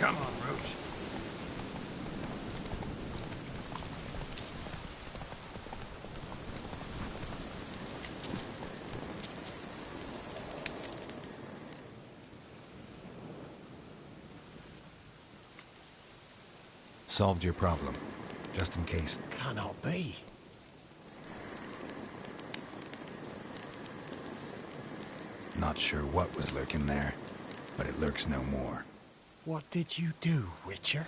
Come on, Roach. Solved your problem, just in case. Cannot be. Not sure what was lurking there, but it lurks no more. What did you do, Witcher?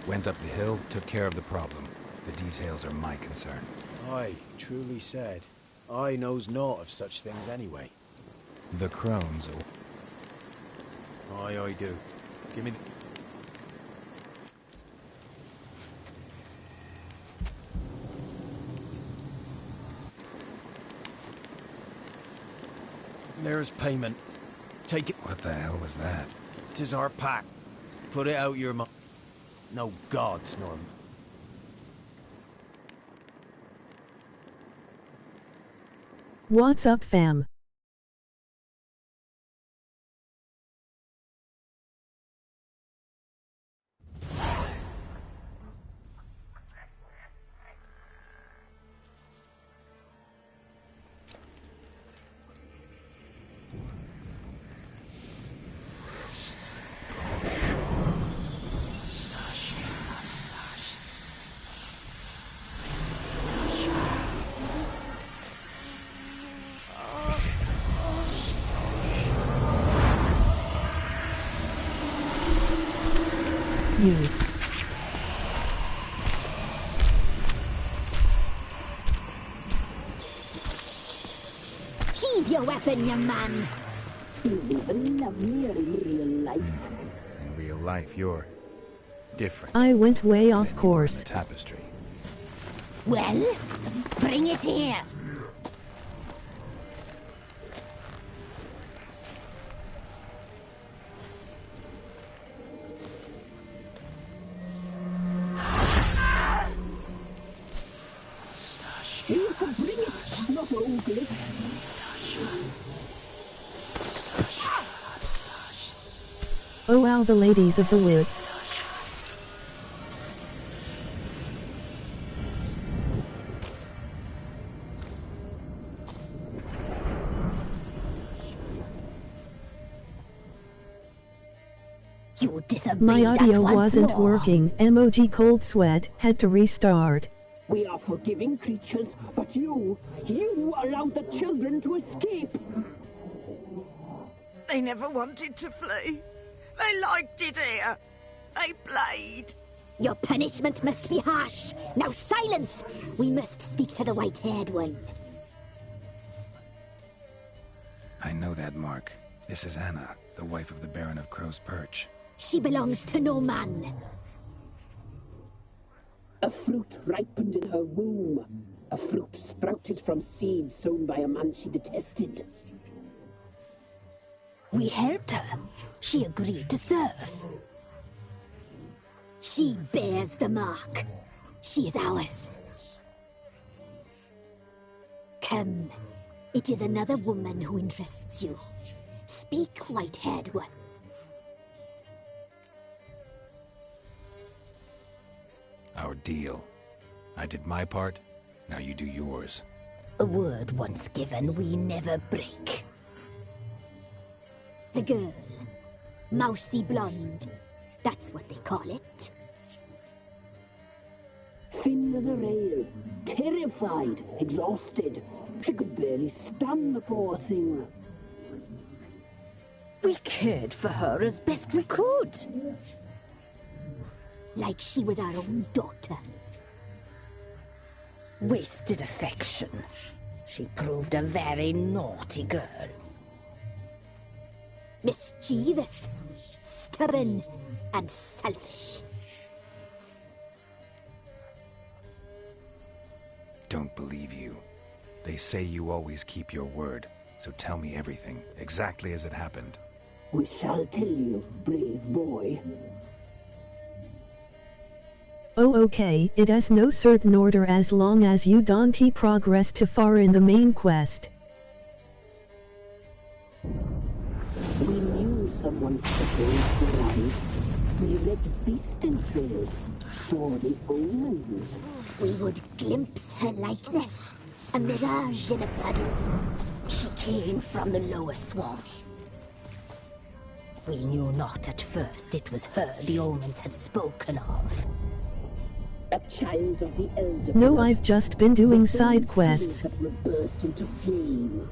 Went up the hill, took care of the problem. The details are my concern. Aye, truly said. I knows naught of such things anyway. The crones. Aye, I do. Give me the... There's payment. Take it. What the hell was that? 'Tis our pact. Put it out your mo... No gods, Norm. What's up, fam? You. Sheathe your weapon, young man. You even love me in real life. In real life, you're different. I went way off than you were in course. the tapestry. Well, bring it here. You can bring it, not ogle it. Oh wow, the ladies of the woods. You disobeyed My us audio once wasn't more. working. Emoji cold sweat. Had to restart. We are forgiving creatures, but you allowed the children to escape. They never wanted to flee. They liked it here. They played. Your punishment must be harsh. Now silence! We must speak to the white-haired one. I know that mark. This is Anna, the wife of the Baron of Crow's Perch. She belongs to no man. A fruit ripened in her womb. A fruit sprouted from seeds sown by a man she detested. We helped her. She agreed to serve. She bears the mark. She is ours. Come. It is another woman who interests you. Speak, white-haired one. Our deal. I did my part, now you do yours. A word once given, we never break. The girl. Mousy blonde. That's what they call it. Thin as a rail, terrified, exhausted. She could barely stand, the poor thing. We cared for her as best we could. Like she was our own daughter. Wasted affection. She proved a very naughty girl. Mischievous, stubborn, and selfish. Don't believe you. They say you always keep your word, so tell me everything, exactly as it happened. We shall tell you, brave boy. Oh okay, it has no certain order as long as you don't progress too far in the main quest. We knew someone supposed to arrive. We read beast entrails, saw the omens. We would glimpse her like this, a mirage in a puddle. She came from the lower swamp. We knew not at first it was her the omens had spoken of. A child of the elder. No, I've just been doing The side same quests. seals that will burst into flame.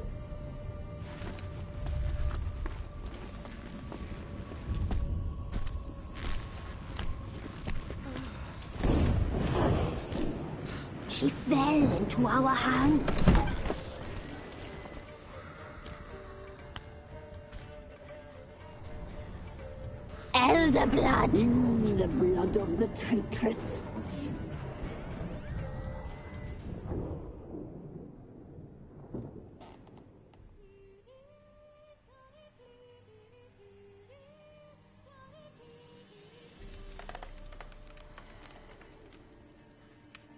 She fell into our hands. Elder blood. The blood of the traitress.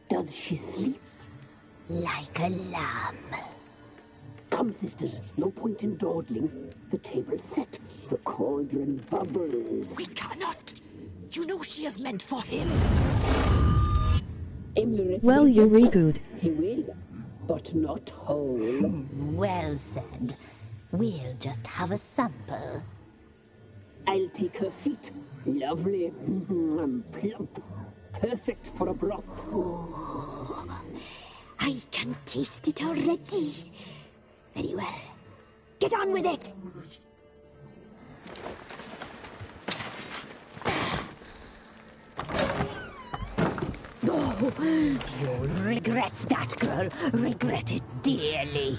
Does she sleep? Like a lamb. Come, sisters, no point in dawdling. The table's set. The cauldron bubbles. We cannot. You know she is meant for him. Imlerith Well, will you're get her. good. He will, but not whole. Well said. We'll just have a sample. I'll take her feet. Lovely. Plump. Perfect for a broth. I can taste it already. Very well. Get on with it! Oh, you'll regret that, girl. Regret it dearly.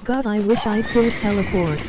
God, I wish I could teleport.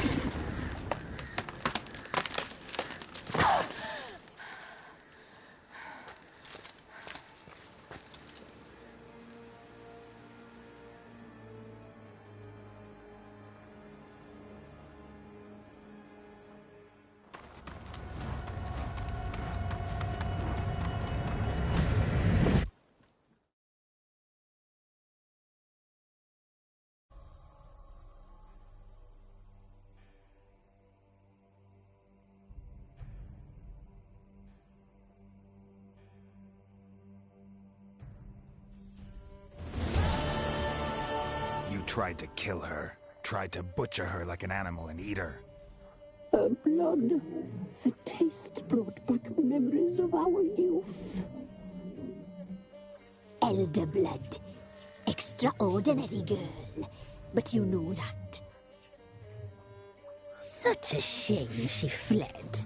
You tried to kill her. Tried to butcher her like an animal and eat her. Her blood. The taste brought back memories of our youth. Elder blood. Extraordinary girl. But you know that. Such a shame she fled.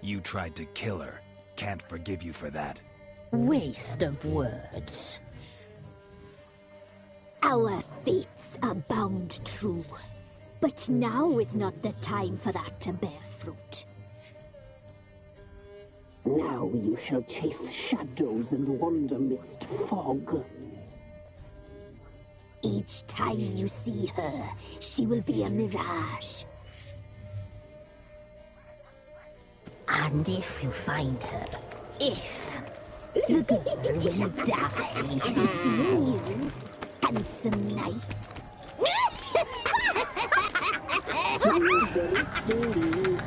You tried to kill her. Can't forgive you for that. Waste of words. Our fates are bound true. But now is not the time for that to bear fruit. Now you shall chase shadows and wander midst fog. Each time you see her, she will be a mirage. And if you find her, the girl will die. Seeing you, handsome knight. Very silly.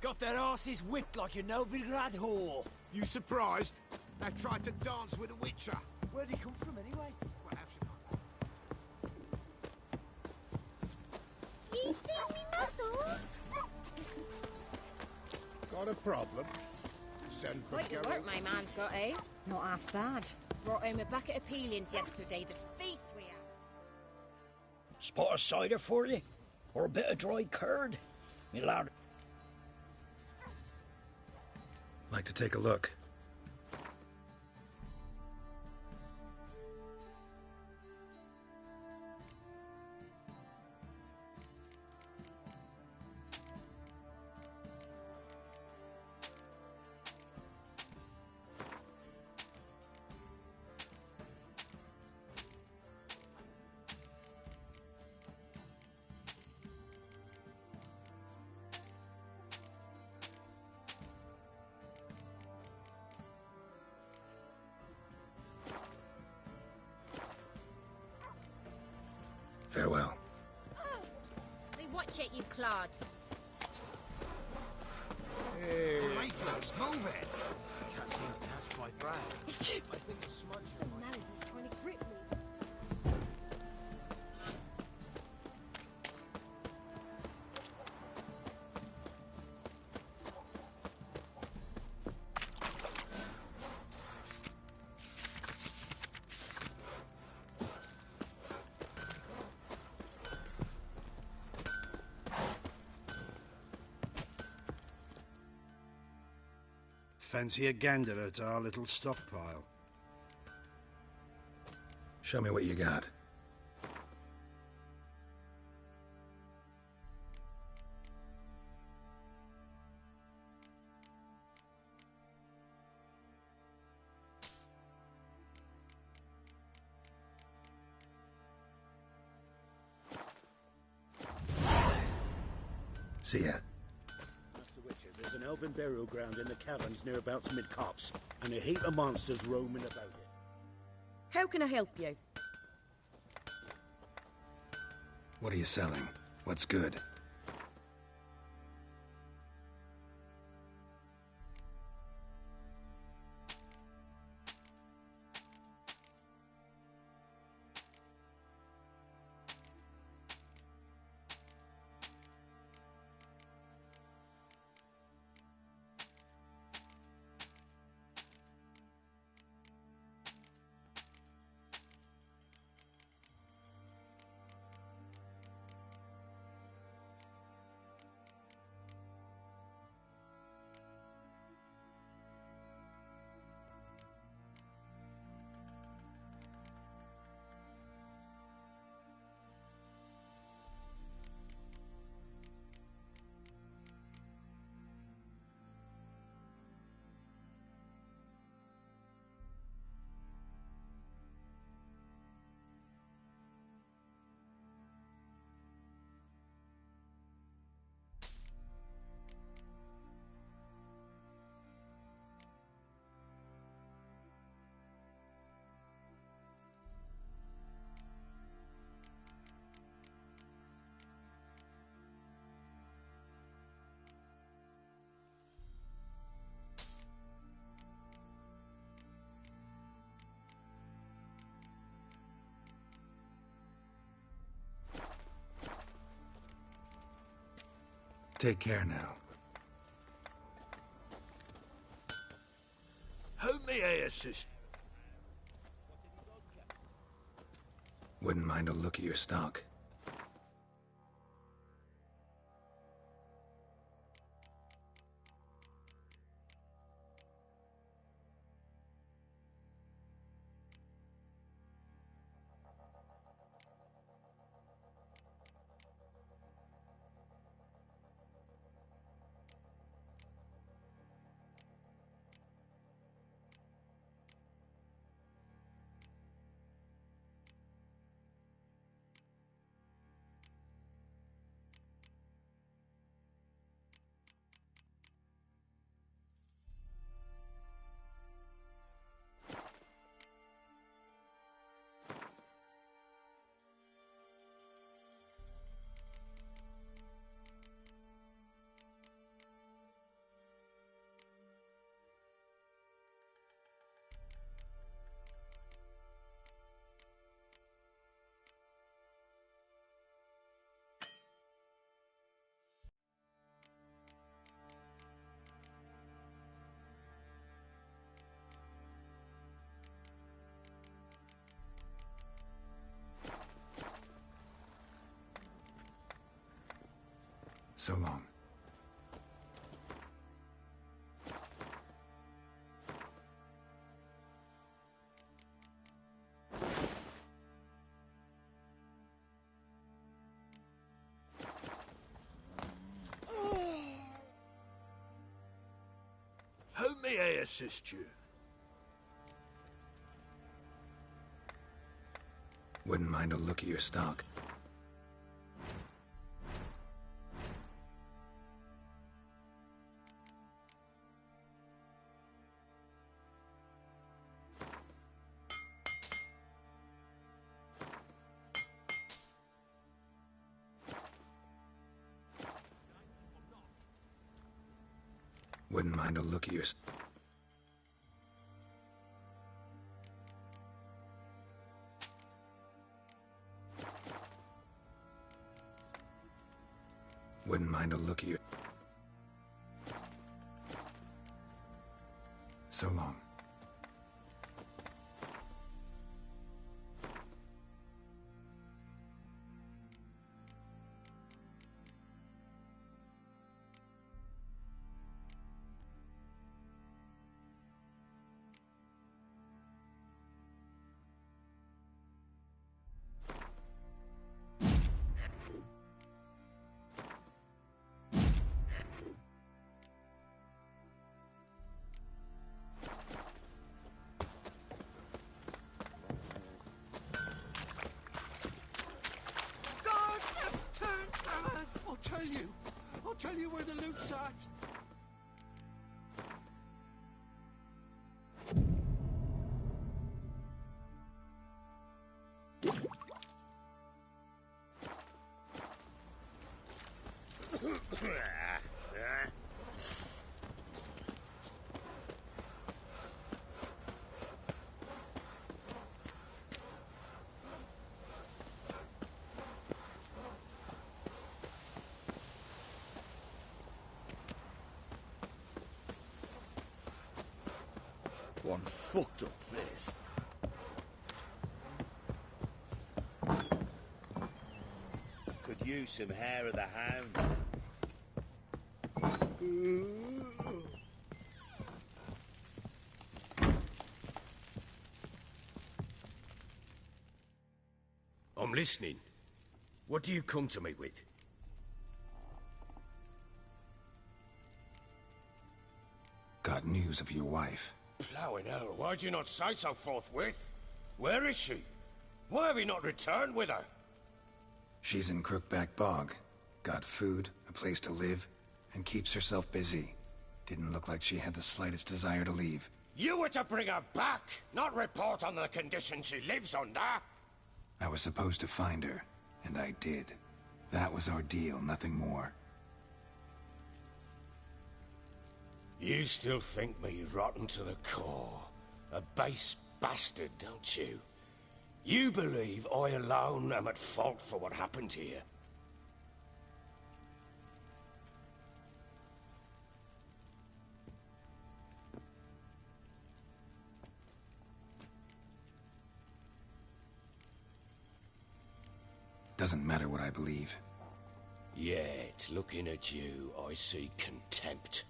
Got their asses whipped like a Novigrad whore. You surprised? They tried to dance with a witcher. Where'd he come from anyway? Well, how should I? You see me muscles? Got a problem? Send for Quite the Geralt. work my man's got, eh? Not half bad. Brought home a bucket of peelings yesterday, the feast we had. Spot of cider for you? Or a bit of dry curd? Me lad. Like to take a look. Farewell. They watch it, you clod. Lifeless, move it! Can't seem to catch my breath. I think it's smudged. Some malady's trying to grip me. Fancy a gander at our little stockpile. Show me what you got. See ya. Master Witcher, there's an elven burial ground in the caverns nearabouts mid-copse, and a heap of monsters roaming about it. How can I help you? What are you selling? What's good? Take care now. How may I assist? Wouldn't mind a look at your stock. So long. How may I assist you? Wouldn't mind a look at your stock. Wouldn't mind a look at your... Wouldn't mind a look at your... So long. Guards have turned from us! I'll tell you where the loot's at. One fucked up face. Could use some hair of the hound. I'm listening. What do you come to me with? Got news of your wife. Plowing hell, why'd you not say so forthwith? Where is she? Why have you not returned with her? She's in Crookback Bog. Got food, a place to live, and keeps herself busy. Didn't look like she had the slightest desire to leave. You were to bring her back, not report on the conditions she lives under. I was supposed to find her, and I did. That was our deal, nothing more. You still think me rotten to the core. A base bastard, don't you? You believe I alone am at fault for what happened here. Doesn't matter what I believe. Yet, looking at you, I see contempt.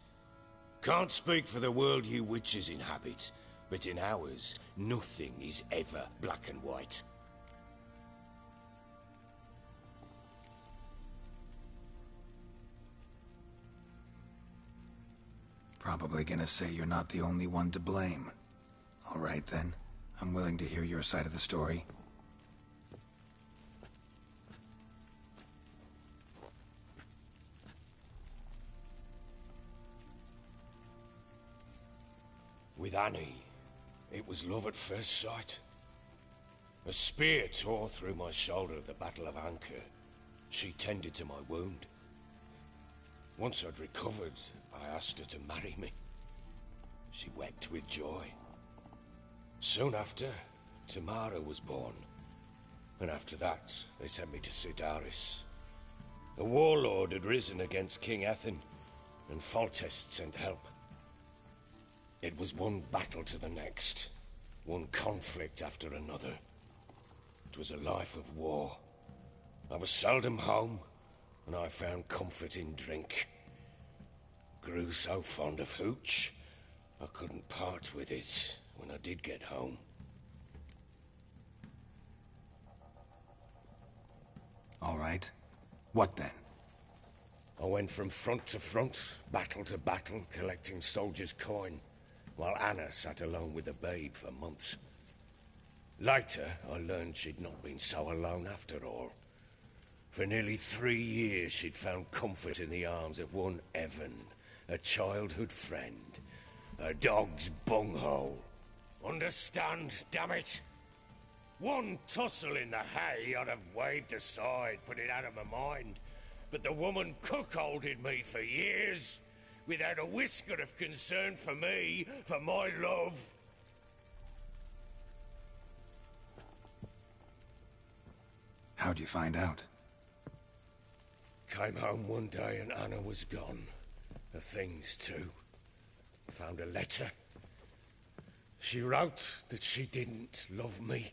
Can't speak for the world you witches inhabit, but in ours, nothing is ever black and white. Probably gonna say you're not the only one to blame. All right then, I'm willing to hear your side of the story. With Annie, it was love at first sight. A spear tore through my shoulder at the Battle of Anchor. She tended to my wound. Once I'd recovered, I asked her to marry me. She wept with joy. Soon after, Tamara was born. And after that, they sent me to Sidaris. A warlord had risen against King Ethan, and Foltest sent help. It was one battle to the next, one conflict after another. It was a life of war. I was seldom home, and I found comfort in drink. Grew so fond of hooch, I couldn't part with it when I did get home. All right. What then? I went from front to front, battle to battle, collecting soldiers' coin, while Anna sat alone with the babe for months. Later, I learned she'd not been so alone after all. For nearly 3 years, she'd found comfort in the arms of one Evan, a childhood friend, a dog's bunghole. Understand, damn it? One tussle in the hay I'd have waved aside, put it out of my mind. But the woman cuckolded me for years, without a whisker of concern for me, for my love. How'd you find out? Came home one day and Anna was gone. Her things too. Found a letter. She wrote that she didn't love me.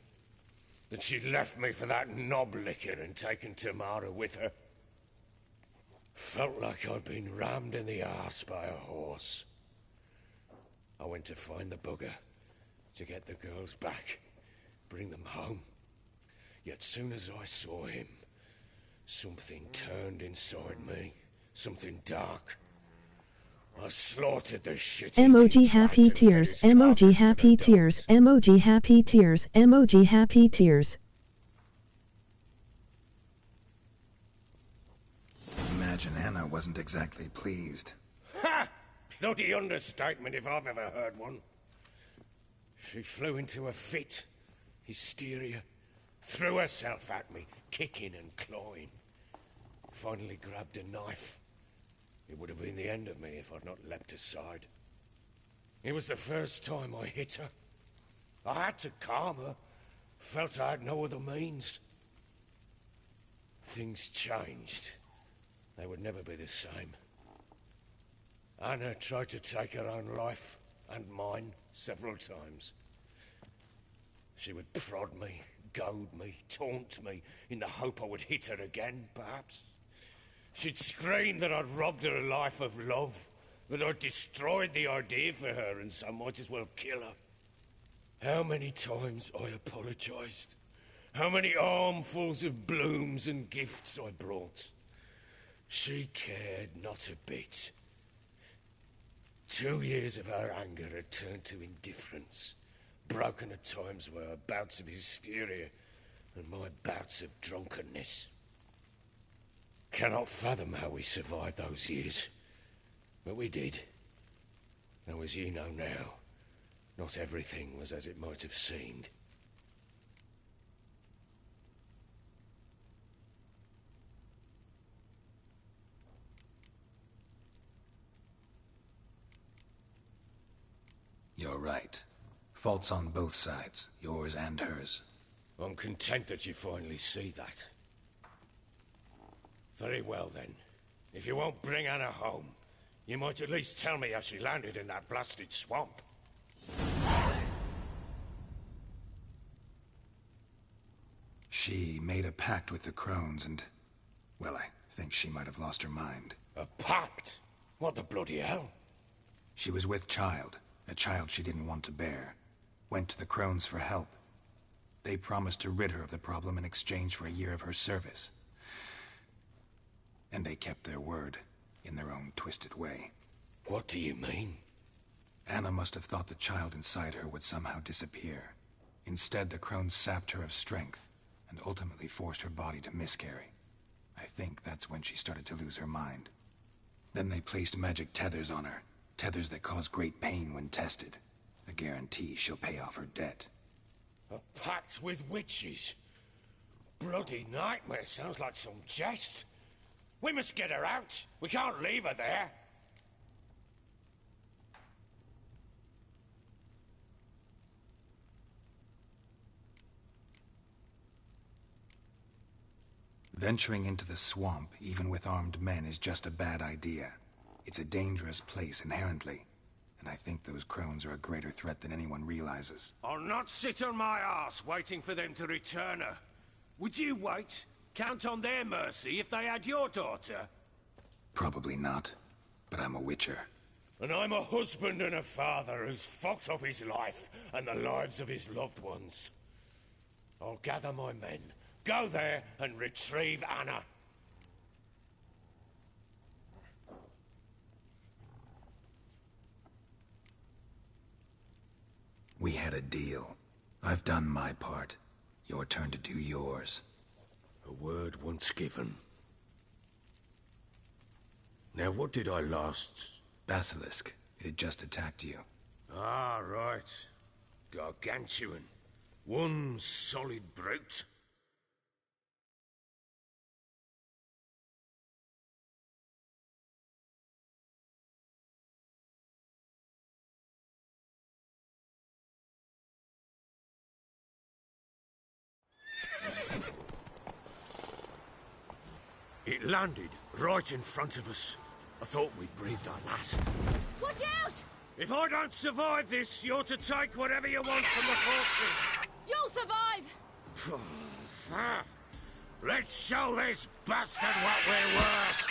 That she'd left me for that knob licker and taken Tamara with her. Felt like I'd been rammed in the arse by a horse. I went to find the bugger, to get the girls back, bring them home. Yet soon as I saw him, something turned inside me, something dark. I slaughtered the shit. Emoji happy tears, emoji happy tears, emoji happy tears, emoji happy tears. Imagine Anna wasn't exactly pleased. Ha! Bloody understatement if I've ever heard one. She flew into a fit, hysteria, threw herself at me, kicking and clawing. Finally grabbed a knife. It would have been the end of me if I'd not leapt aside. It was the first time I hit her. I had to calm her. Felt I had no other means. Things changed. They would never be the same. Anna tried to take her own life, and mine, several times. She would prod me, goad me, taunt me, in the hope I would hit her again, perhaps. She'd scream that I'd robbed her life of love, that I'd destroyed the idea for her and so might as well kill her. How many times I apologized. How many armfuls of blooms and gifts I brought. She cared not a bit. 2 years of her anger had turned to indifference, broken at times by her bouts of hysteria and my bouts of drunkenness. Cannot fathom how we survived those years, but we did. Though as you know now, not everything was as it might have seemed. You're right. Faults on both sides, yours and hers. I'm content that you finally see that. Very well then. If you won't bring Anna home, you might at least tell me how she landed in that blasted swamp. She made a pact with the crones and... well, I think she might have lost her mind. A pact? What the bloody hell? She was with child, a child she didn't want to bear. Went to the crones for help. They promised to rid her of the problem in exchange for a year of her service. And they kept their word, in their own twisted way. What do you mean? Anna must have thought the child inside her would somehow disappear. Instead, the crones sapped her of strength, and ultimately forced her body to miscarry. I think that's when she started to lose her mind. Then they placed magic tethers on her, tethers that cause great pain when tested. A guarantee she'll pay off her debt. A pact with witches? Bloody nightmare, sounds like some jest. We must get her out. We can't leave her there. Venturing into the swamp, even with armed men, is just a bad idea. It's a dangerous place inherently, and I think those crones are a greater threat than anyone realizes. I'll not sit on my arse waiting for them to return her. Would you wait? count on their mercy if they had your daughter? Probably not, but I'm a witcher. And I'm a husband and a father who's fucked up his life and the lives of his loved ones. I'll gather my men, go there and retrieve Anna. We had a deal. I've done my part. Your turn to do yours. A word once given. Now what did I last... Basilisk. It had just attacked you. Ah, right. Gargantuan. One solid brute. It landed right in front of us. I thought we'd breathed our last. Watch out! If I don't survive this, you're to take whatever you want from the fortress. You'll survive! Let's show this bastard what we're worth!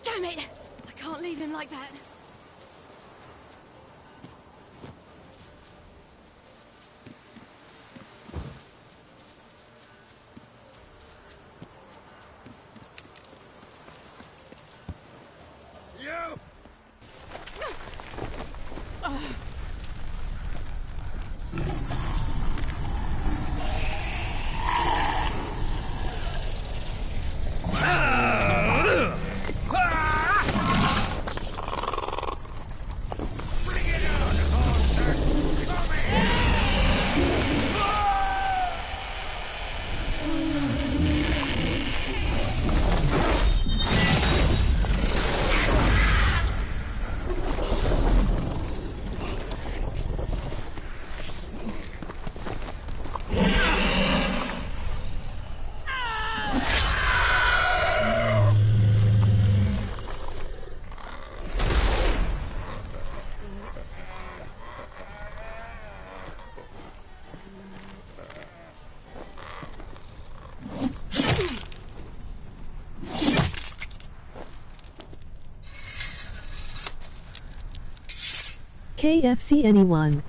Damn it! I can't leave him like that. You! KFC anyone?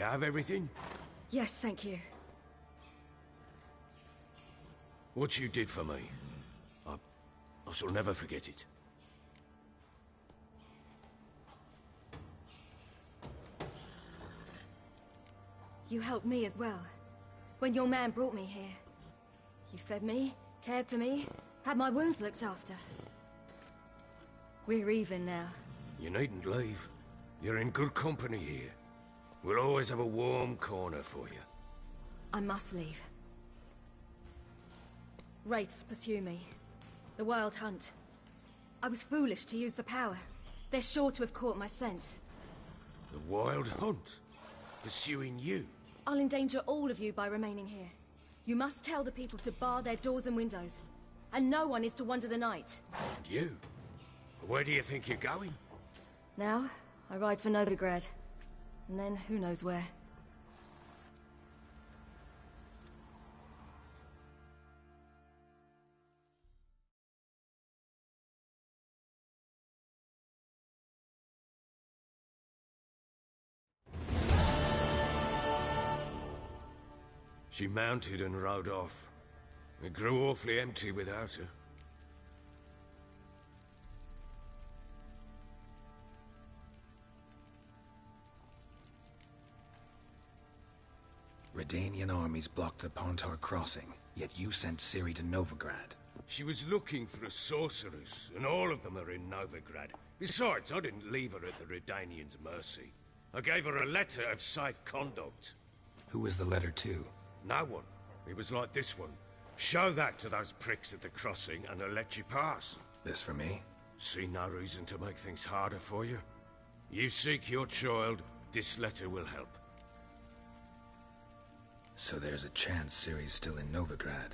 You have everything? Yes, thank you. What you did for me, I shall never forget it. You helped me as well. When your man brought me here. You fed me, cared for me, had my wounds looked after. We're even now. You needn't leave. You're in good company here. We'll always have a warm corner for you. I must leave. Wraiths pursue me. The Wild Hunt. I was foolish to use the power. They're sure to have caught my scent. The Wild Hunt? Pursuing you? I'll endanger all of you by remaining here. You must tell the people to bar their doors and windows. And no one is to wander the night. And you? Where do you think you're going? Now, I ride for Novigrad. And then, who knows where. She mounted and rode off. It grew awfully empty without her. Redanian armies blocked the Pontar crossing, yet you sent Ciri to Novigrad. She was looking for a sorceress, and all of them are in Novigrad. Besides, I didn't leave her at the Redanians' mercy. I gave her a letter of safe conduct. Who was the letter to? No one. It was like this one. Show that to those pricks at the crossing and they'll let you pass. This for me? See no reason to make things harder for you. You seek your child, this letter will help. So there's a chance Ciri's still in Novigrad.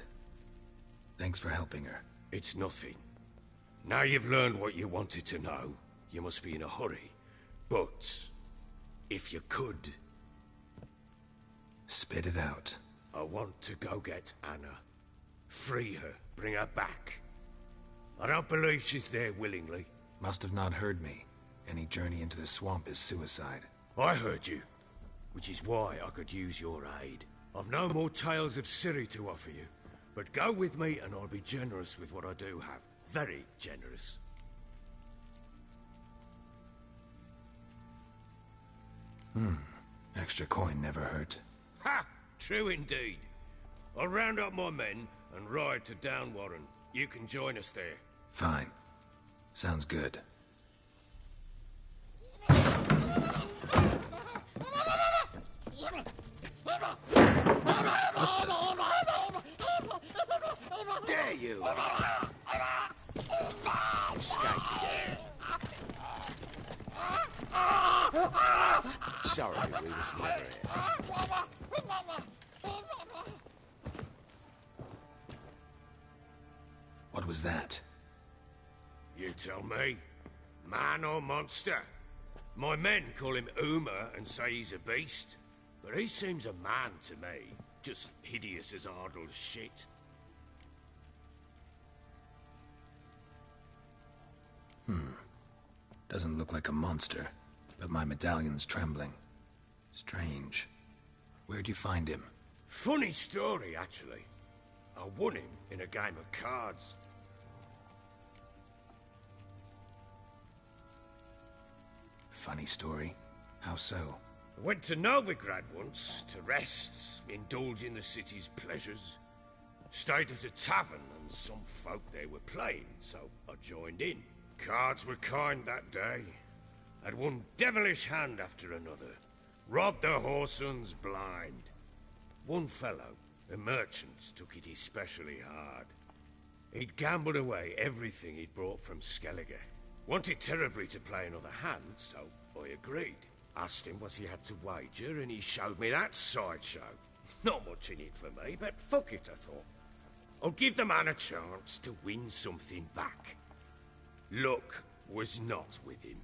Thanks for helping her. It's nothing. Now you've learned what you wanted to know, you must be in a hurry. But, if you could... Spit it out. I want to go get Anna. Free her, bring her back. I don't believe she's there willingly. Must have not heard me. Any journey into the swamp is suicide. I heard you, which is why I could use your aid. I've no more tales of Ciri to offer you, but go with me and I'll be generous with what I do have. Very generous. Extra coin never hurt. Ha! True indeed. I'll round up my men and ride to Downwarren. You can join us there. Fine. Sounds good. There you are. Escaped again. Sorry, we was never here. What was that? You tell me. Man or monster? My men call him Uma and say he's a beast, but he seems a man to me. Just hideous as Ardle's shit. Doesn't look like a monster, but my medallion's trembling. Strange. Where'd you find him? Funny story, actually. I won him in a game of cards. Funny story? How so? I went to Novigrad once to rest, indulge in the city's pleasures. Stayed at a tavern and some folk there were playing, so I joined in. Cards were kind that day. Had one devilish hand after another. Robbed the whoresons blind. One fellow, a merchant, took it especially hard. He'd gambled away everything he'd brought from Skellige. Wanted terribly to play another hand, so I agreed. Asked him what he had to wager, and he showed me that sideshow. Not much in it for me, but fuck it, I thought. I'll give the man a chance to win something back. Luck was not with him,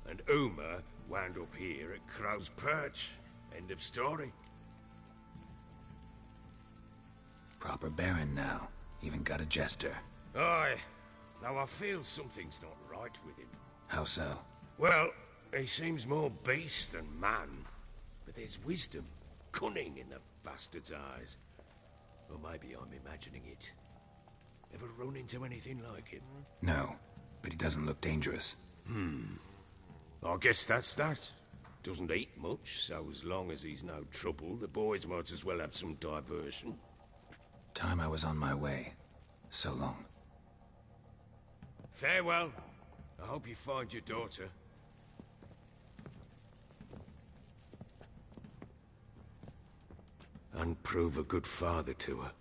and Uma wound up here at Crow's Perch. End of story. Proper baron now. Even got a jester. Aye, though I feel something's not right with him. How so? Well, he seems more beast than man. But there's wisdom, cunning in the bastard's eyes. Or maybe I'm imagining it. Ever run into anything like it? No, but he doesn't look dangerous. I guess that's that. Doesn't eat much, so as long as he's no trouble, the boys might as well have some diversion. Time I was on my way. So long. Farewell. I hope you find your daughter. And prove a good father to her.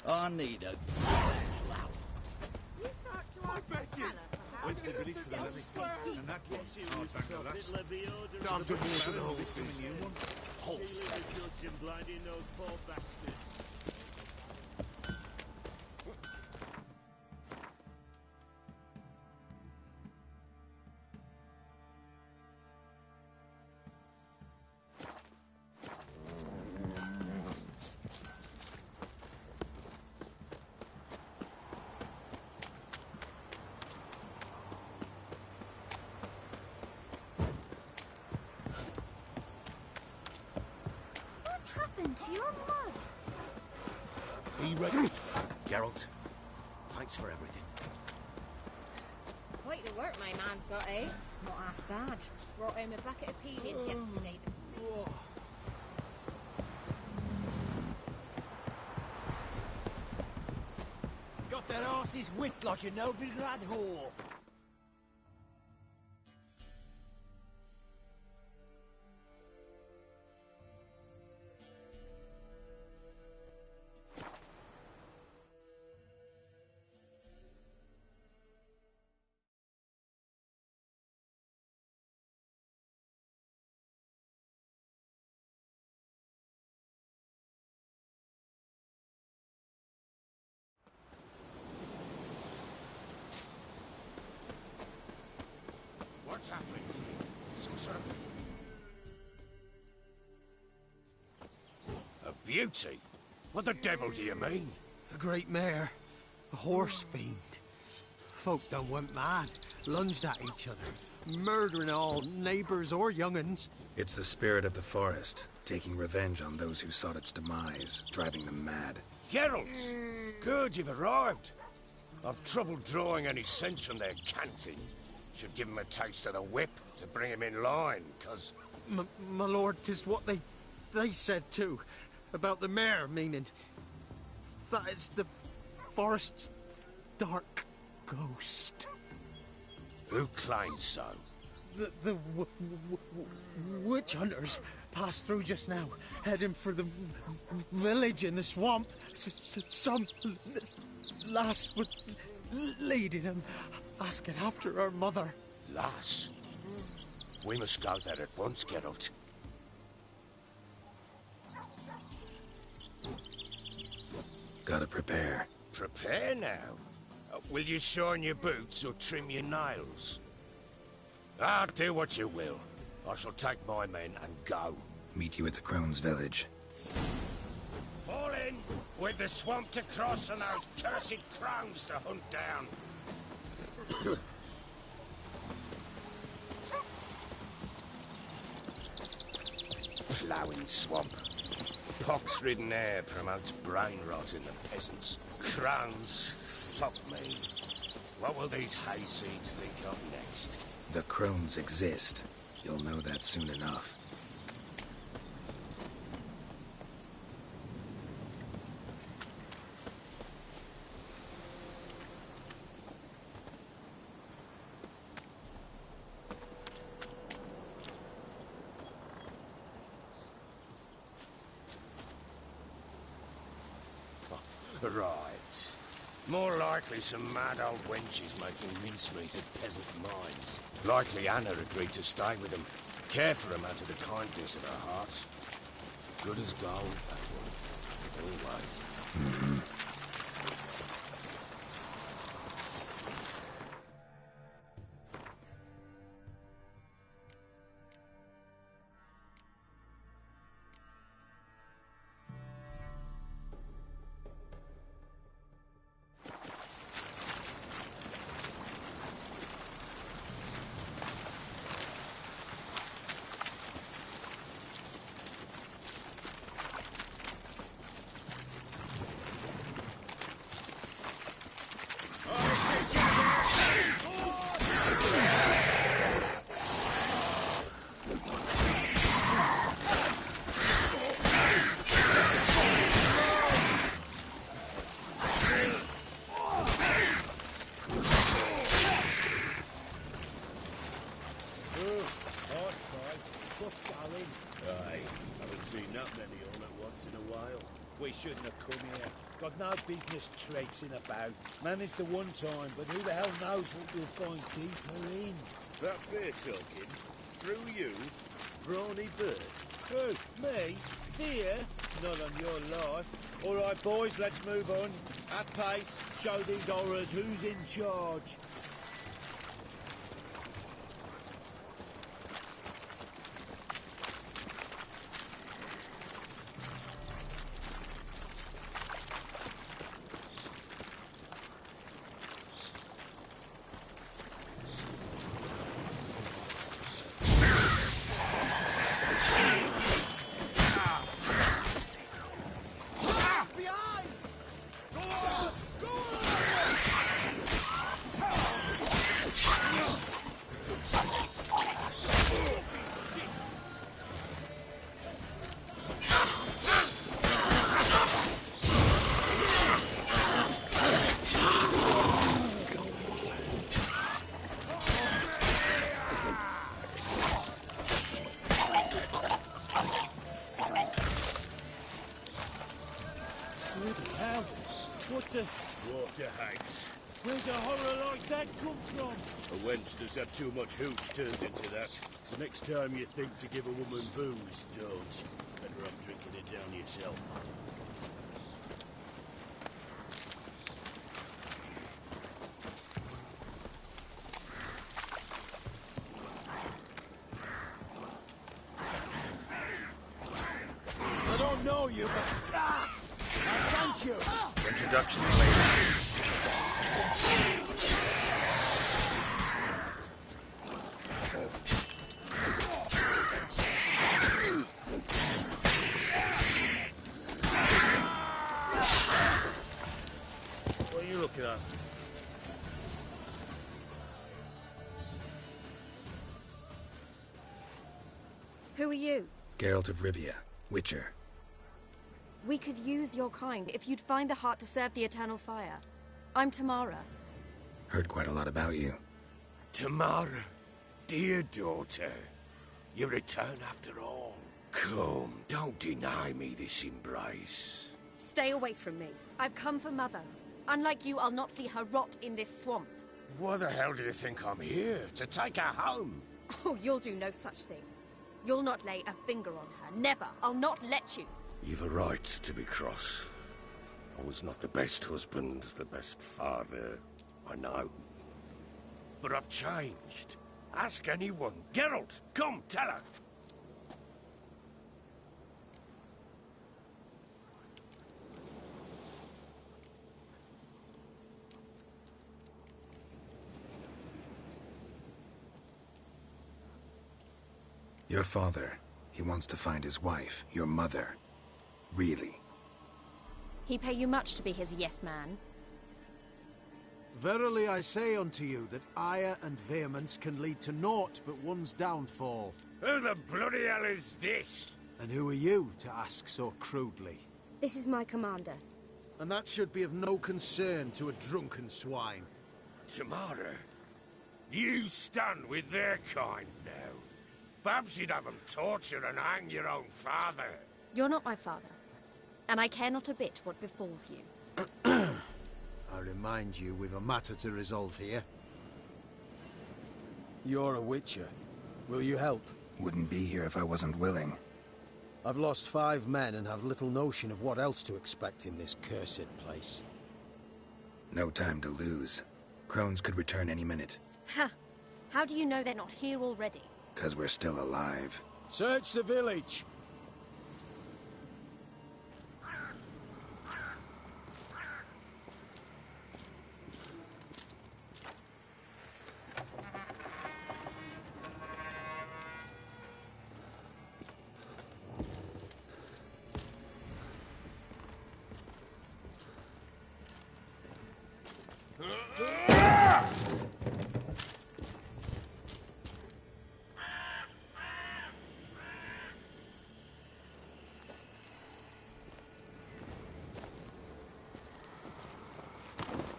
I need a... You thought to ask the fella, Went to the village for the levy, and that was Time to water the horses. Horse blinding those poor bastards. To your mug. Be ready. Geralt, thanks for everything. Quite the work my man's got, eh? Not half bad. Brought home a bucket of peelings yesterday. Got that arse's wit like a Novigrad whore. What's happening to you? Some sort of... A beauty? What the devil do you mean? A great mare. A horse fiend. Folk done went mad. Lunged at each other. Murdering all neighbours or young'uns. It's the spirit of the forest, taking revenge on those who sought its demise, driving them mad. Geralt! Good, you've arrived. I've trouble drawing any sense from their canting. Should give him a taste of the whip to bring him in line, 'cause... My lord, 'tis what they said too. About the mare, meaning... That is the forest's dark ghost. Who claimed so? The witch hunters passed through just now, heading for the village in the swamp. Some lass was leading him, asking after her mother. Lass? We must go there at once, Geralt. Gotta prepare. Prepare now? Will you shine your boots or trim your nails? Ah, do what you will. I shall take my men and go. Meet you at the Crone's village. Fall in! With the swamp to cross and those cursed crones to hunt down. Ploughing swamp. Pox-ridden air promotes brain rot in the peasants. Crones, fuck me. What will these hayseeds think of next? The Crones exist. You'll know that soon enough. Right. More likely some mad old wenches making mincemeat at peasant mines. Likely Anna agreed to stay with them. Care for them out of the kindness of her heart. Good as gold, that one. Always. We shouldn't have come here. Got no business traipsing about. Managed the one time, but who the hell knows what we'll find deeper in? That fair talking? Through you, brawny bird? Who? Me? Fear? Not on your life. All right, boys, let's move on. At pace, show these horrors who's in charge. Water hags. Where's a horror like that come from? A wench that's had too much hooch turns into that. So next time you think to give a woman booze, don't. Better off drinking it down yourself. I don't know you, but... thank you! Introductions later. What are you looking at? Who are you? Geralt of Rivia, Witcher. We could use your kind if you'd find the heart to serve the Eternal Fire. I'm Tamara. Heard quite a lot about you. Tamara, dear daughter, you return after all. Come, don't deny me this embrace. Stay away from me. I've come for Mother. Unlike you, I'll not see her rot in this swamp. Why the hell do you think I'm here? To take her home? Oh, you'll do no such thing. You'll not lay a finger on her. Never. I'll not let you. You've a right to be cross. I was not the best husband, the best father, I know. But I've changed. Ask anyone. Geralt, come, tell her. Your father, he wants to find his wife, your mother. Really? He pay you much to be his yes man. Verily I say unto you that ire and vehemence can lead to naught but one's downfall. Who the bloody hell is this? And who are you to ask so crudely? This is my commander. And that should be of no concern to a drunken swine. Tamara, you stand with their kind now. Perhaps you'd have them torture and hang your own father. You're not my father, and I care not a bit what befalls you. I remind you, we've a matter to resolve here. You're a witcher. Will you help? Wouldn't be here if I wasn't willing. I've lost 5 men and have little notion of what else to expect in this cursed place. No time to lose. Crones could return any minute. Ha! How do you know they're not here already? 'Cause we're still alive. Search the village!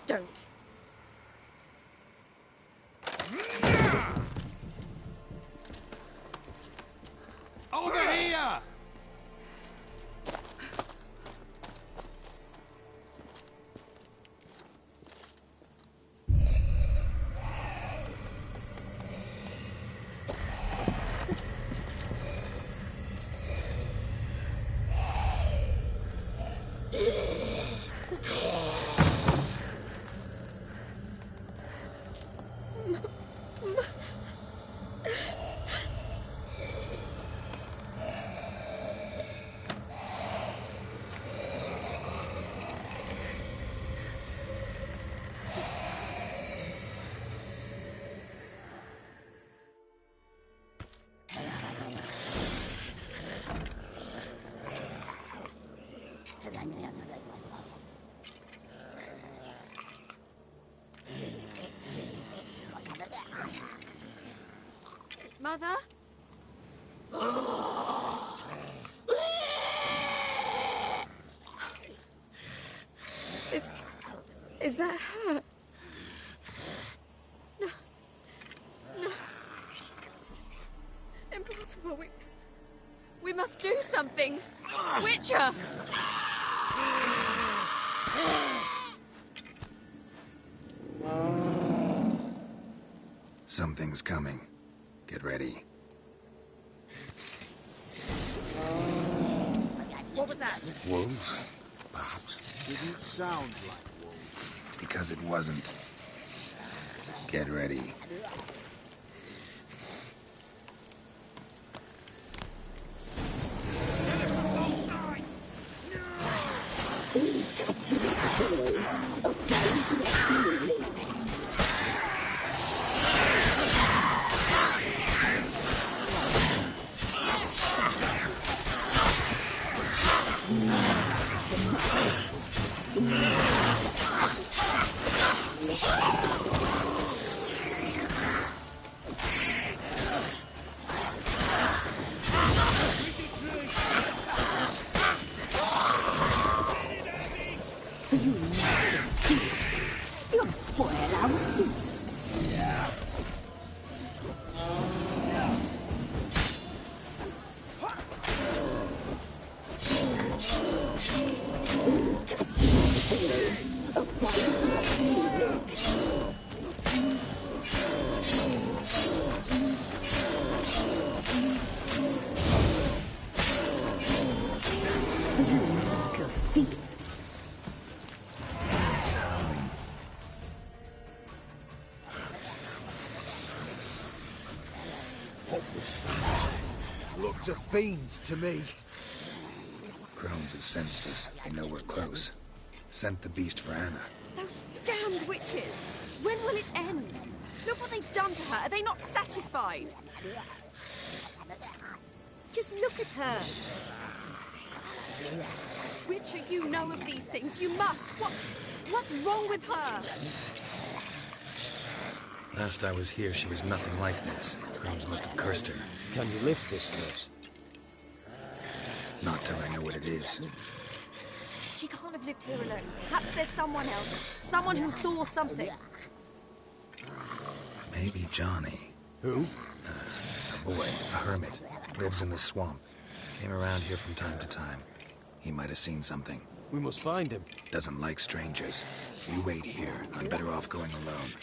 Don't. Over here! Mother? Is that her? No. No. It's impossible. We must do something. Witcher! Something's coming. Get ready. What was that? Wolves? Perhaps. Didn't sound like wolves. Because it wasn't. Get ready. You'll spoil our feast. What was that? Looked a fiend to me. Crones have sensed us. They know we're close. Sent the beast for Anna. Those damned witches! When will it end? Look what they've done to her. Are they not satisfied? Just look at her. Witcher, you know of these things. You must. What's wrong with her? Last I was here, she was nothing like this. Crones must have cursed her. Can you lift this curse? Not till I know what it is. She can't have lived here alone. Perhaps there's someone else. Someone who saw something. Maybe Johnny. Who? A boy, a hermit. Lives in the swamp. Came around here from time to time. He might have seen something. We must find him. Doesn't like strangers. You wait here. I'm better off going alone.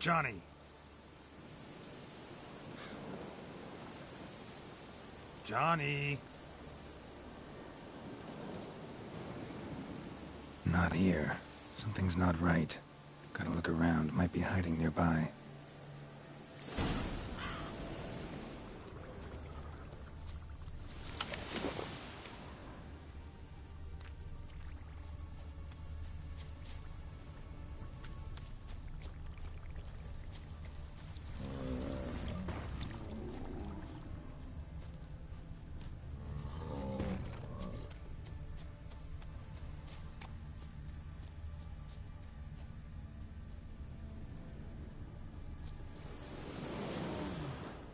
Johnny! Johnny! Not here. Something's not right. Gotta look around. Might be hiding nearby.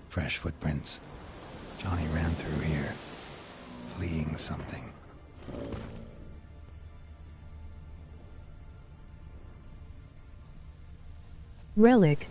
Fresh footprints. Johnny ran through here, fleeing something. Relic.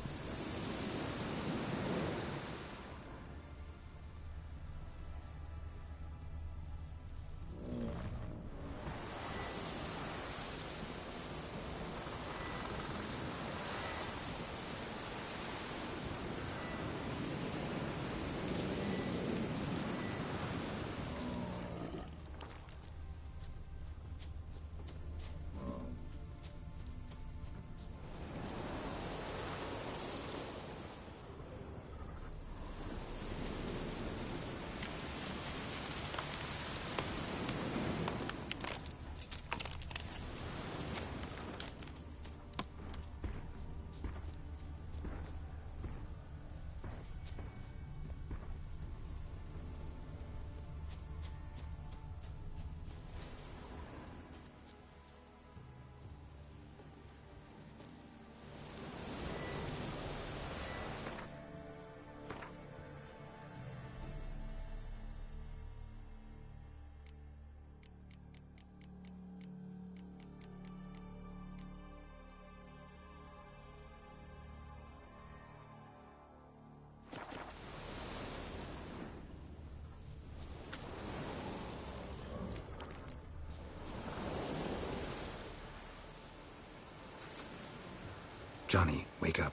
Johnny, wake up.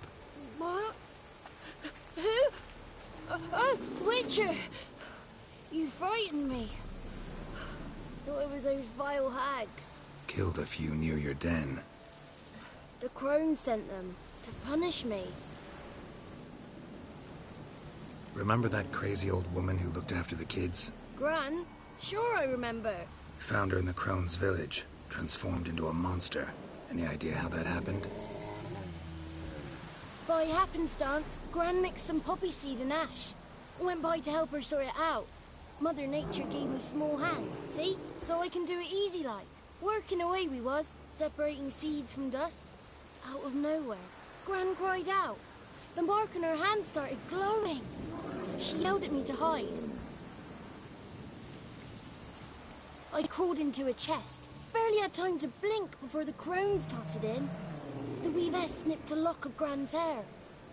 What? Who? Oh, Witcher! You frightened me. Thought it were those vile hags. Killed a few near your den. The crone sent them to punish me. Remember that crazy old woman who looked after the kids? Gran? Sure I remember. Found her in the Crone's village, transformed into a monster. Any idea how that happened? By happenstance, Gran mixed some poppy seed and ash. Went by to help her sort it out. Mother Nature gave me small hands, see? So I can do it easy like. Working away we was, separating seeds from dust. Out of nowhere, Gran cried out. The mark on her hand started glowing. She yelled at me to hide. I crawled into a chest. Barely had time to blink before the crones totted in. The weavess snipped a lock of Gran's hair.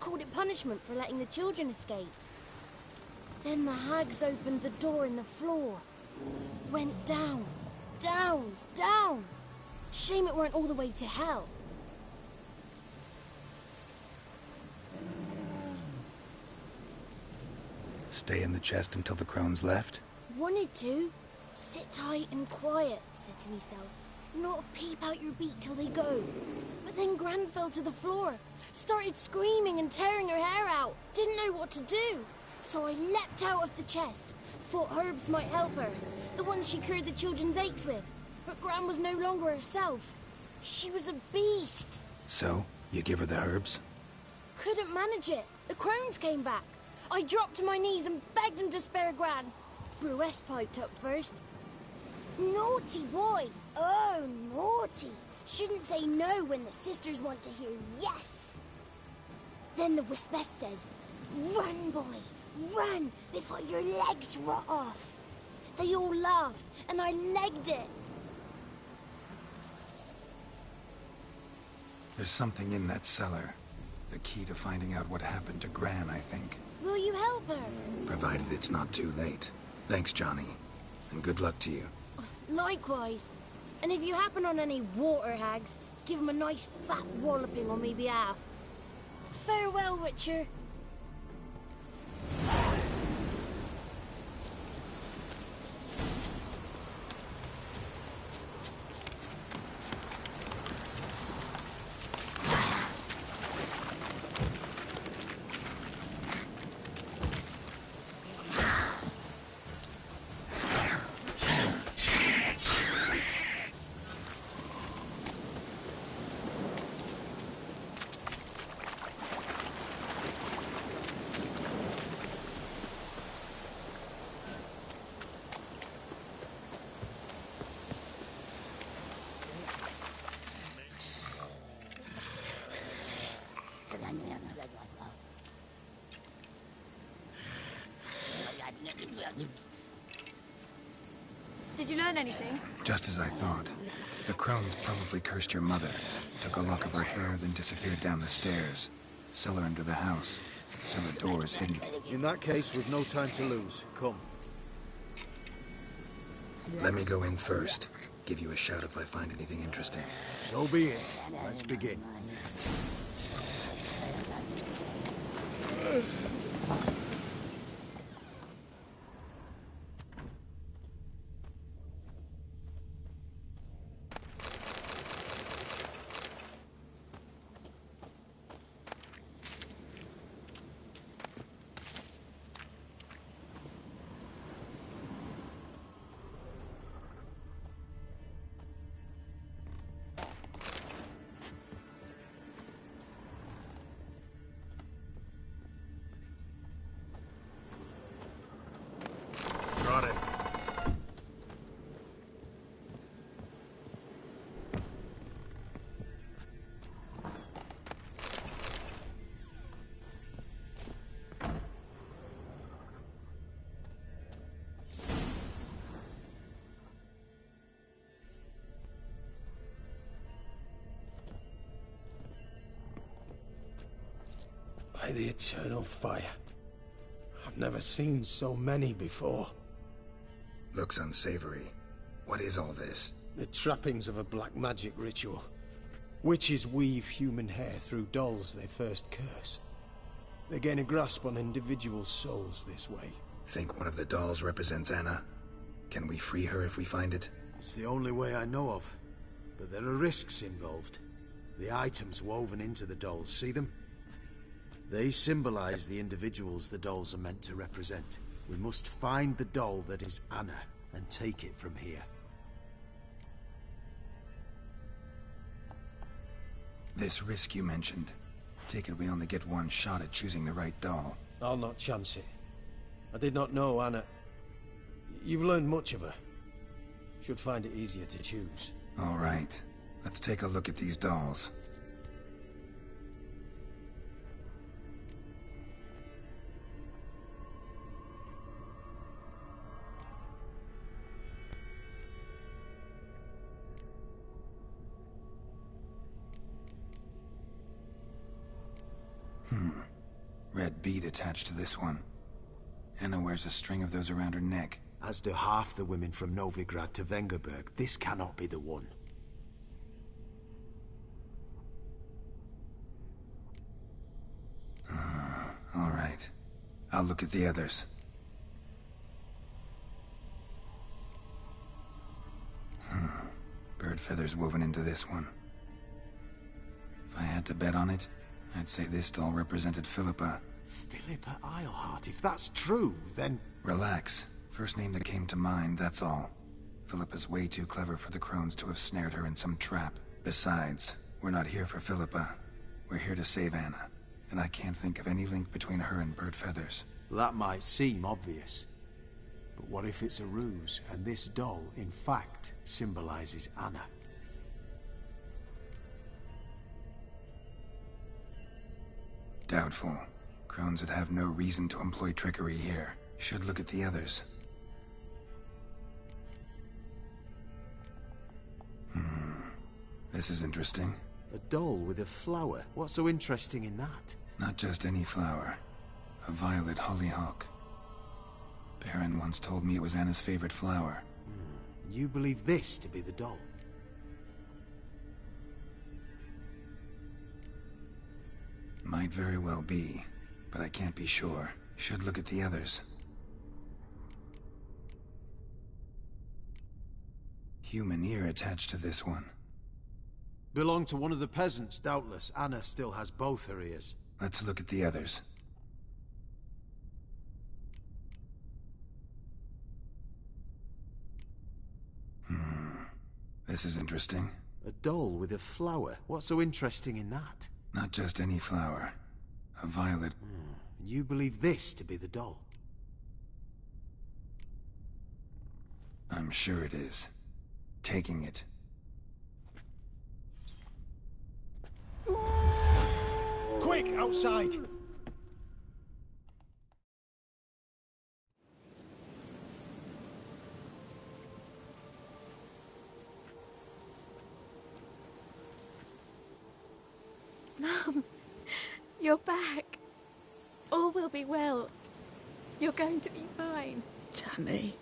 Called it punishment for letting the children escape. Then the hags opened the door in the floor. Went down, down, down. Shame it weren't all the way to hell. Stay in the chest until the crones left? Wanted to. Sit tight and quiet, said to myself. Not a peep out your beat till they go. But then Gran fell to the floor. Started screaming and tearing her hair out. Didn't know what to do. So I leapt out of the chest. Thought herbs might help her. The ones she cured the children's aches with. But Gran was no longer herself. She was a beast. So, you give her the herbs? Couldn't manage it. The crones came back. I dropped to my knees and begged them to spare Gran. Bruess piped up first. Naughty boy. Oh, naughty. Shouldn't say no when the sisters want to hear yes. Then the Wispeth says, run, boy, run before your legs rot off. They all laughed, and I legged it. There's something in that cellar. The key to finding out what happened to Gran, I think. Will you help her? Provided it's not too late. Thanks, Johnny. And good luck to you. Likewise. And if you happen on any water hags, give them a nice fat walloping on me behalf. Farewell, Witcher. Did you learn anything? Just as I thought. The crones probably cursed your mother, took a lock of her hair, then disappeared down the stairs. Cellar under the house. Cellar doors hidden. In that case, we've no time to lose. Come. Let me go in first. Give you a shout if I find anything interesting. So be it. Let's begin. By the eternal fire. I've never seen so many before. Looks unsavory. What is all this? The trappings of a black magic ritual. Witches weave human hair through dolls they first curse. They gain a grasp on individual souls this way. Think one of the dolls represents Anna? Can we free her if we find it? It's the only way I know of. But there are risks involved. The items woven into the dolls, see them? They symbolize the individuals the dolls are meant to represent. We must find the doll that is Anna and take it from here. This risk you mentioned. Take it we only get one shot at choosing the right doll. I'll not chance it. I did not know Anna. You've learned much of her. Should find it easier to choose. All right. Let's take a look at these dolls. Red bead attached to this one. Anna wears a string of those around her neck. As do half the women from Novigrad to Vengerberg. This cannot be the one. All right. I'll look at the others. Bird feathers woven into this one. If I had to bet on it, I'd say this doll represented Philippa. Philippa Eilhart, if that's true, then... Relax. First name that came to mind, that's all. Philippa's way too clever for the crones to have snared her in some trap. Besides, we're not here for Philippa. We're here to save Anna. And I can't think of any link between her and Bird Feathers. That might seem obvious. But what if it's a ruse, and this doll, in fact, symbolizes Anna? Doubtful. Crones would have no reason to employ trickery here. Should look at the others. This is interesting. A doll with a flower? What's so interesting in that? Not just any flower. A violet hollyhock. Baron once told me it was Anna's favorite flower. You believe this to be the doll? Might very well be, but I can't be sure. Should look at the others. Human ear attached to this one. Belonged to one of the peasants, doubtless. Anna still has both her ears. Let's look at the others. This is interesting. A doll with a flower. What's so interesting in that? Not just any flower. A violet. And you believe this to be the doll? I'm sure it is. Taking it. Quick, outside! Mum, you're back. All will be well. You're going to be fine. Tammy,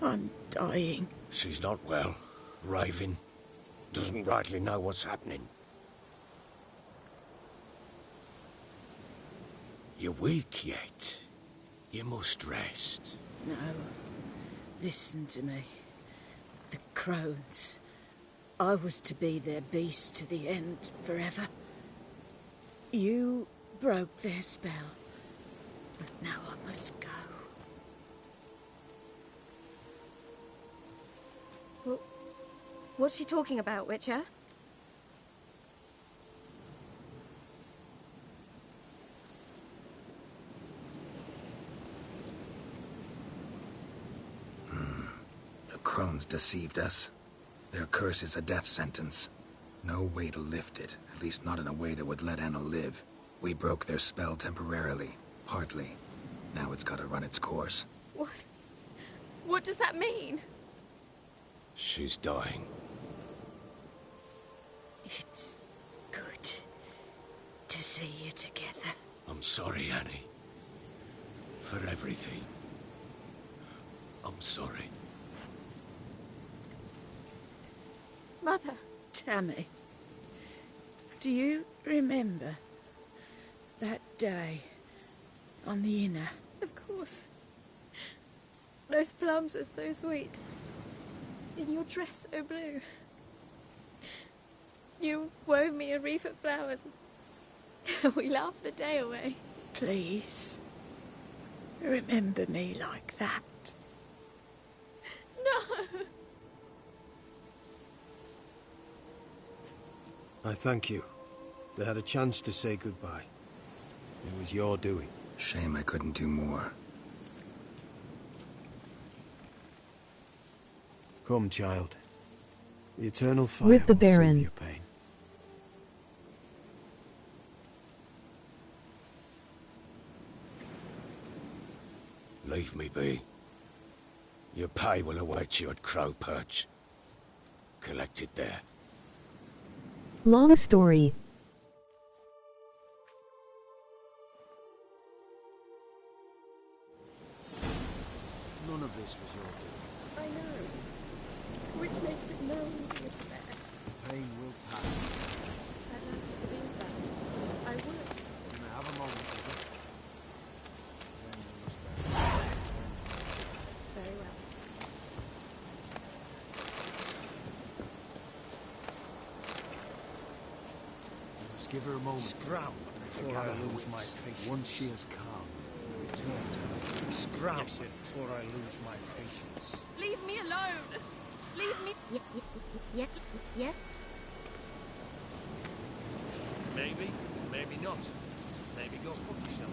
I'm dying. She's not well. Raving. Doesn't rightly know what's happening. You're weak yet. You must rest. No. Listen to me. The crones. I was to be their beast to the end, forever. You broke their spell. But now I must go. Well, what's she talking about, Witcher? The crones deceived us. Their curse is a death sentence. No way to lift it, at least not in a way that would let Anna live. We broke their spell temporarily, partly. Now it's gotta run its course. What? What does that mean? She's dying. It's good to see you together. I'm sorry, Annie. For everything. I'm sorry. Mother. Tammy, do you remember that day on the Inner? Of course. Those plums are so sweet. In your dress so blue. You wove me a wreath of flowers. We laughed the day away. Please, remember me like that. No! I thank you. They had a chance to say goodbye. It was your doing. Shame I couldn't do more. Come, child. The eternal fire With the will Baron. soothe your pain. Leave me be. Your pay will await you at Crow Perch. Collect it there. Long story. None of this was your doing. I know. Which makes it no easier to bear. The pain will pass. I'd like to believe that. I would. You may have a moment with it. Then you must bear it. Very well. You must give her a moment. Scram to before gather I her lose wits. my patience. Once she has calmed, you return to her. Scram before I lose my patience. Leave me alone! Leave me... Yes? Maybe, maybe not. Maybe go fuck yourself.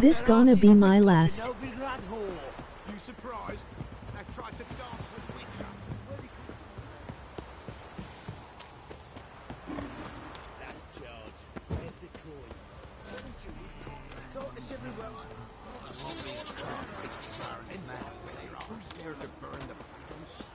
This gonna be my last. You surprised? I tried to dance with Witcher. That's charge. Where's the coin? Haven't you? Darkness everywhere. Who's there to burn the house?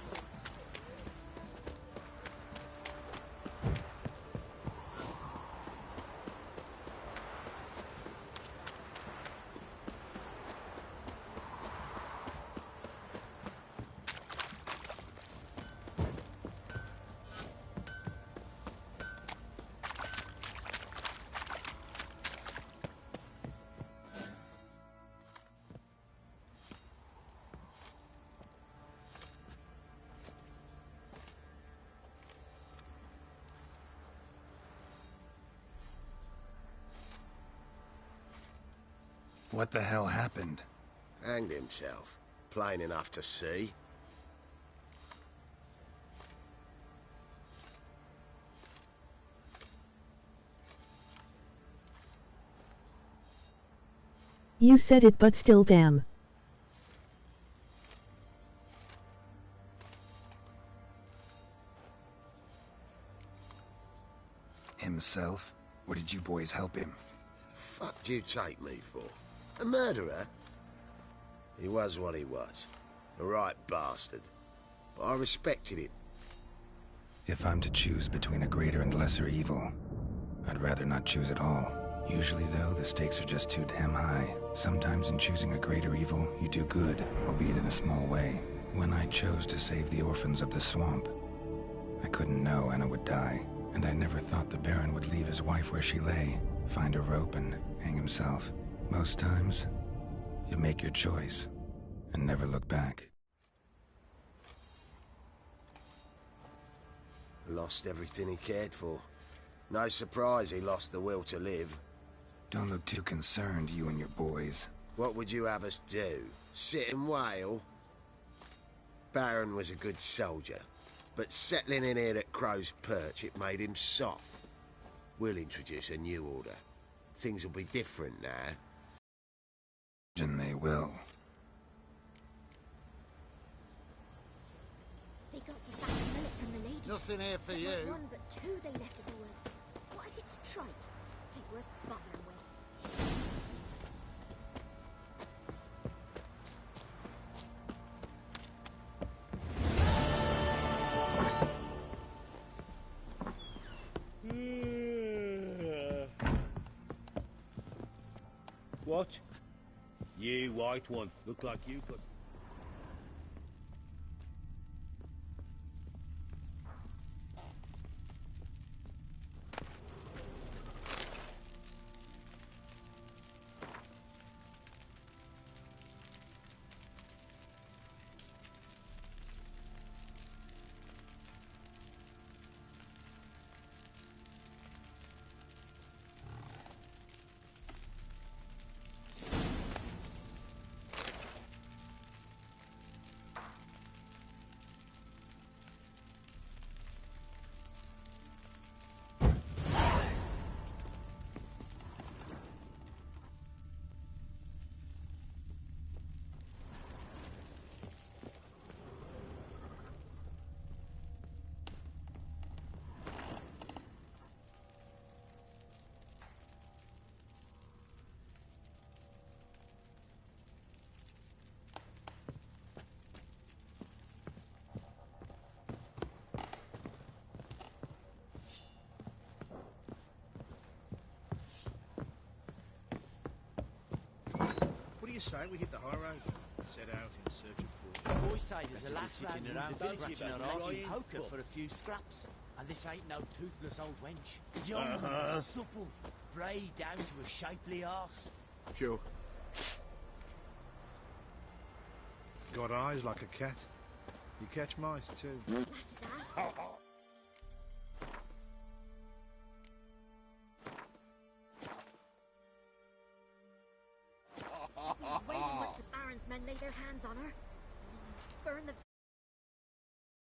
What the hell happened? Hanged himself. Plain enough to see. You said it, but still, damn. Himself? Or did you boys help him? Fuck do you take me for? A murderer? He was what he was. A right bastard. But I respected him. If I'm to choose between a greater and lesser evil, I'd rather not choose at all. Usually, though, the stakes are just too damn high. Sometimes in choosing a greater evil, you do good, albeit in a small way. When I chose to save the orphans of the swamp, I couldn't know Anna would die, and I never thought the Baron would leave his wife where she lay, find a rope and hang himself. Most times, you make your choice and never look back. Lost everything he cared for. No surprise he lost the will to live. Don't look too concerned, you and your boys. What would you have us do? Sit and wail? Baron was a good soldier, but settling in here at Crow's Perch, it made him soft. We'll introduce a new order. Things will be different now. And they will. They got some sack of millet from the ladies. Nothing here for you. Not one, but two they left in the woods. What if it's tripe? Take worth bothering with. What? You white one. Look like you could. What do you say we hit the high road? Set out in search of fortune. Boys say there's a lass sitting sitting around around scratching scratching her her arse arse in in poker poker for a few scraps. And this ain't no toothless old wench. Young, Uh-huh. supple, braid down to a shapely arse. Sure. Got eyes like a cat. You catch mice too. Waiting once the Baron's men lay their hands on her. Burn the